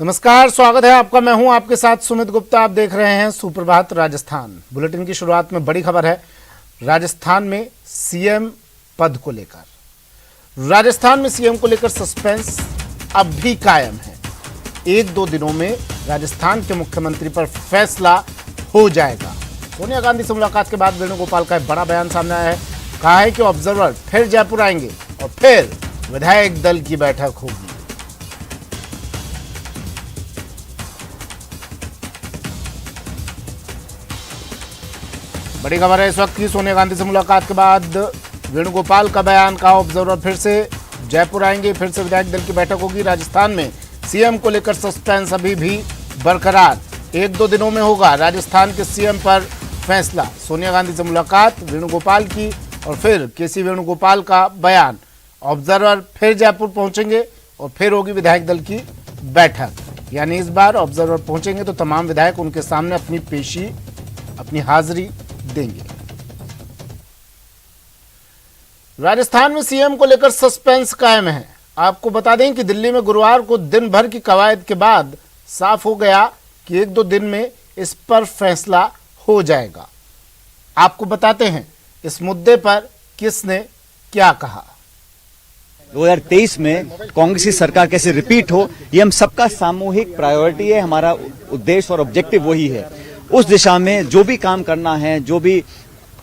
नमस्कार, स्वागत है आपका। मैं हूं आपके साथ सुमित गुप्ता। आप देख रहे हैं सुप्रभात राजस्थान। बुलेटिन की शुरुआत में बड़ी खबर है। राजस्थान में सीएम पद को लेकर सस्पेंस अब भी कायम है। 1-2 दिनों में राजस्थान के मुख्यमंत्री पर फैसला हो जाएगा। सोनिया गांधी से मुलाकात के बाद वेणुगोपाल का एक बड़ा बयान सामने आया है। कहा है कि ऑब्जर्वर फिर जयपुर आएंगे और फिर विधायक दल की बैठक होगी। बड़ी खबर है इस वक्त की। सोनिया गांधी से मुलाकात के बाद वेणुगोपाल का बयान। कहा ऑब्जर्वर फिर से जयपुर आएंगे, फिर से विधायक दल की बैठक होगी। राजस्थान में सीएम को लेकर सस्पेंस अभी भी बरकरार। 1-2 दिनों में होगा राजस्थान के सीएम पर फैसला। सोनिया गांधी से मुलाकात, वेणुगोपाल की और फिर केसी वेणुगोपाल का बयान। ऑब्जर्वर फिर जयपुर पहुंचेंगे और फिर होगी विधायक दल की बैठक। यानी इस बार ऑब्जर्वर पहुंचेंगे तो तमाम विधायक उनके सामने अपनी पेशी, अपनी हाजिरी देंगे। राजस्थान में सीएम को लेकर सस्पेंस कायम है। आपको बता दें कि दिल्ली में गुरुवार को दिन भर की कवायद के बाद साफ हो गया कि 1-2 दिन में इस पर फैसला हो जाएगा। आपको बताते हैं इस मुद्दे पर किसने क्या कहा। 2023 में कांग्रेस की सरकार कैसे रिपीट हो, ये हम सबका सामूहिक प्रायोरिटी है। हमारा उद्देश्य और ऑब्जेक्टिव वही है। उस दिशा में जो भी काम करना है, जो भी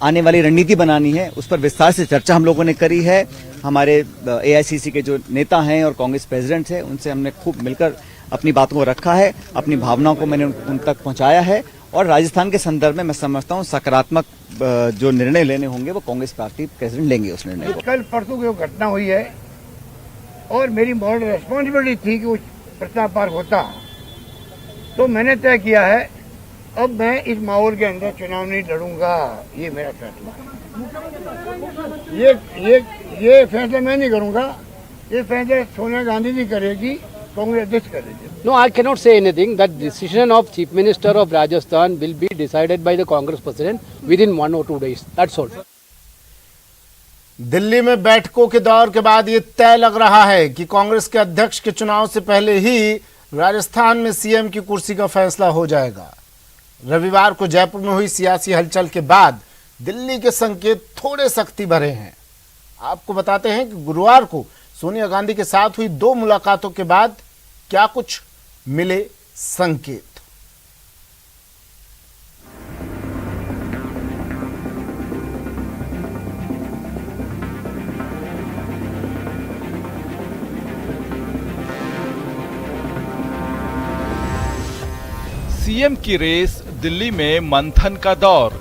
आने वाली रणनीति बनानी है, उस पर विस्तार से चर्चा हम लोगों ने करी है। हमारे एआईसीसी के जो नेता हैं और कांग्रेस प्रेसिडेंट हैं, उनसे हमने खूब मिलकर अपनी बातों को रखा है, अपनी भावनाओं को मैंने उन तक पहुंचाया है। और राजस्थान के संदर्भ में मैं समझता हूं सकारात्मक जो निर्णय लेने होंगे वो कांग्रेस पार्टी प्रेसिडेंट लेंगे उस निर्णय को। कल परसों की घटना हुई है और मेरी मॉरल रेस्पॉन्सिबिलिटी थी कि वो प्रताप पार्क होता, तो मैंने तय किया है अब मैं इस माहौल के अंदर चुनाव नहीं लड़ूंगा। ये मेरा फैसला है। ये फैसला मैं नहीं करूंगा, ये फैसला सोनिया गांधी जी करेगी, कांग्रेस अध्यक्ष करेगी। No, I cannot say anything. That decision of Chief Minister of Rajasthan will be decided by the Congress President within 1 or 2 days. That's all. Delhi में बैठकों के दौर के बाद ये तय लग रहा है कि कांग्रेस के अध्यक्ष के चुनाव से पहले ही राजस्थान में सीएम की कुर्सी का फैसला हो जाएगा। रविवार को जयपुर में हुई सियासी हलचल के बाद दिल्ली के संकेत थोड़े सख्ती भरे हैं। आपको बताते हैं कि गुरुवार को सोनिया गांधी के साथ हुई 2 मुलाकातों के बाद क्या कुछ मिले संकेत। सीएम की रेस, दिल्ली में मंथन का दौर।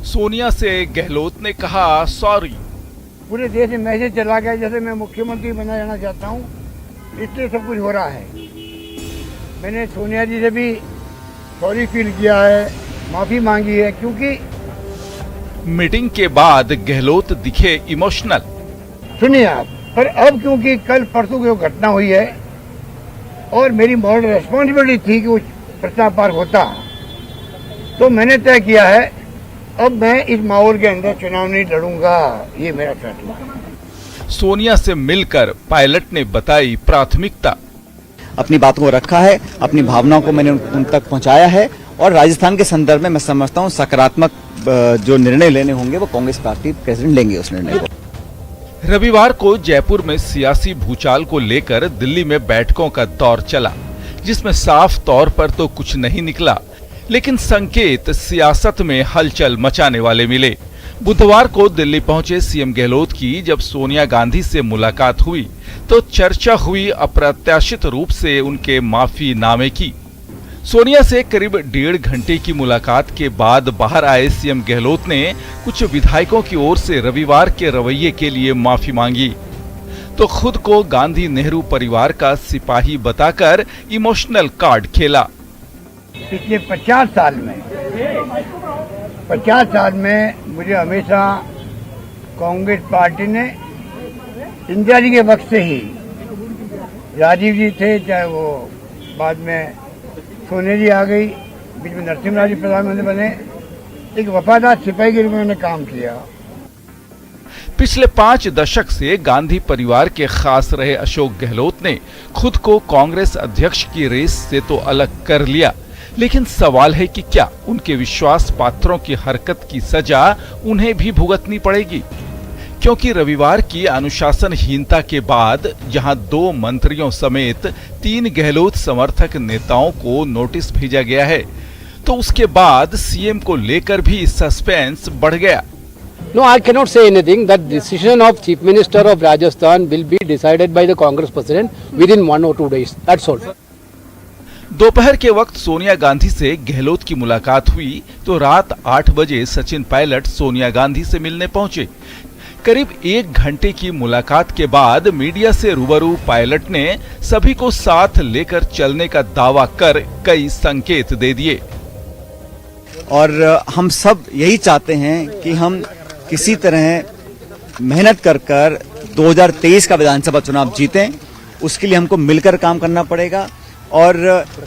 सोनिया से गहलोत ने कहा सॉरी। पूरे देश में मैसेज चला गया जैसे मैं मुख्यमंत्री बना जाना चाहता हूँ, इसलिए सब कुछ हो रहा है। मैंने सोनिया जी से भी सॉरी फील किया है, माफी मांगी है, क्योंकि मीटिंग के बाद गहलोत दिखे इमोशनल। सुनिए आप, पर अब क्योंकि कल परसों की घटना हुई है और मेरी मॉरल रेस्पॉन्सिबिलिटी थी कि वो प्रताप पार्क होता, तो मैंने तय किया है अब मैं इस माहौल के अंदर चुनाव नहीं लड़ूंगा। ये मेरा फैसला है। सोनिया से मिलकर पायलट ने बताई प्राथमिकता। अपनी बातों को रखा है, अपनी भावनाओं को मैंने उन तक पहुंचाया है। और राजस्थान के संदर्भ में मैं समझता हूं सकारात्मक जो निर्णय लेने होंगे वो कांग्रेस पार्टी प्रेसिडेंट लेंगे उस निर्णय को। रविवार को जयपुर में सियासी भूचाल को लेकर दिल्ली में बैठकों का दौर चला, जिसमें साफ तौर पर तो कुछ नहीं निकला, लेकिन संकेत सियासत में हलचल मचाने वाले मिले। बुधवार को दिल्ली पहुंचे सीएम गहलोत की जब सोनिया गांधी से मुलाकात हुई तो चर्चा हुई अप्रत्याशित रूप से उनके माफीनामे की। सोनिया से करीब 1.5 घंटे की मुलाकात के बाद बाहर आए सीएम गहलोत ने कुछ विधायकों की ओर से रविवार के रवैये के लिए माफी मांगी, तो खुद को गांधी नेहरू परिवार का सिपाही बताकर इमोशनल कार्ड खेला। पिछले 50 साल में मुझे हमेशा कांग्रेस पार्टी ने इंदिरा जी के वक्त से ही, राजीव जी थे, चाहे वो बाद में सोनिया जी आ गई, बीच में नरसिम्हा जी प्रधानमंत्री बने, एक वफादार सिपाही के रूप में मैंने काम किया। पिछले 5 दशक से गांधी परिवार के खास रहे अशोक गहलोत ने खुद को कांग्रेस अध्यक्ष की रेस से तो अलग कर लिया, लेकिन सवाल है कि क्या उनके विश्वास पात्रों की हरकत की सजा उन्हें भी भुगतनी पड़ेगी? क्योंकि रविवार की अनुशासनहीनता के बाद जहां 2 मंत्रियों समेत 3 गहलोत समर्थक नेताओं को नोटिस भेजा गया है, तो उसके बाद सीएम को लेकर भी सस्पेंस बढ़ गया। No, I cannot say anything. That decision of Chief Minister of Rajasthan will be decided by the Congress President within 1 or 2 days. That's all. दोपहर के वक्त सोनिया गांधी से गहलोत की मुलाकात हुई तो रात 8 बजे सचिन पायलट सोनिया गांधी से मिलने पहुंचे। करीब 1 घंटे की मुलाकात के बाद मीडिया से रूबरू पायलट ने सभी को साथ लेकर चलने का दावा कर कई संकेत दे दिए। और हम सब यही चाहते हैं कि हम किसी तरह मेहनत कर 2023 का विधानसभा चुनाव जीतें। उसके लिए हमको मिलकर काम करना पड़ेगा और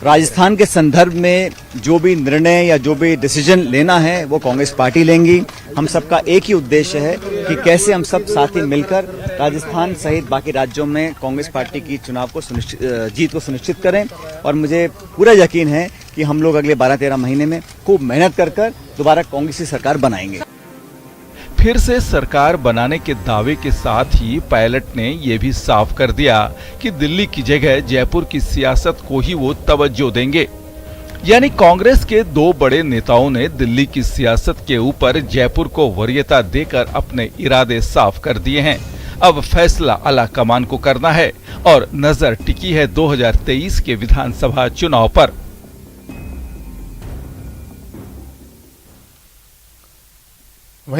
राजस्थान के संदर्भ में जो भी निर्णय या जो भी डिसीजन लेना है वो कांग्रेस पार्टी लेंगी। हम सबका एक ही उद्देश्य है कि कैसे हम सब साथी मिलकर राजस्थान सहित बाकी राज्यों में कांग्रेस पार्टी की चुनाव को जीत को सुनिश्चित करें। और मुझे पूरा यकीन है कि हम लोग अगले 12-13 महीने में खूब मेहनत कर दोबारा कांग्रेस की सरकार बनाएंगे। फिर से सरकार बनाने के दावे के साथ ही पायलट ने यह भी साफ कर दिया कि दिल्ली की जगह जयपुर की सियासत को ही वो तवज्जो देंगे। यानी कांग्रेस के 2 बड़े नेताओं ने दिल्ली की सियासत के ऊपर जयपुर को वरीयता देकर अपने इरादे साफ कर दिए हैं। अब फैसला आला कमान को करना है और नजर टिकी है 2023 के विधानसभा चुनाव पर।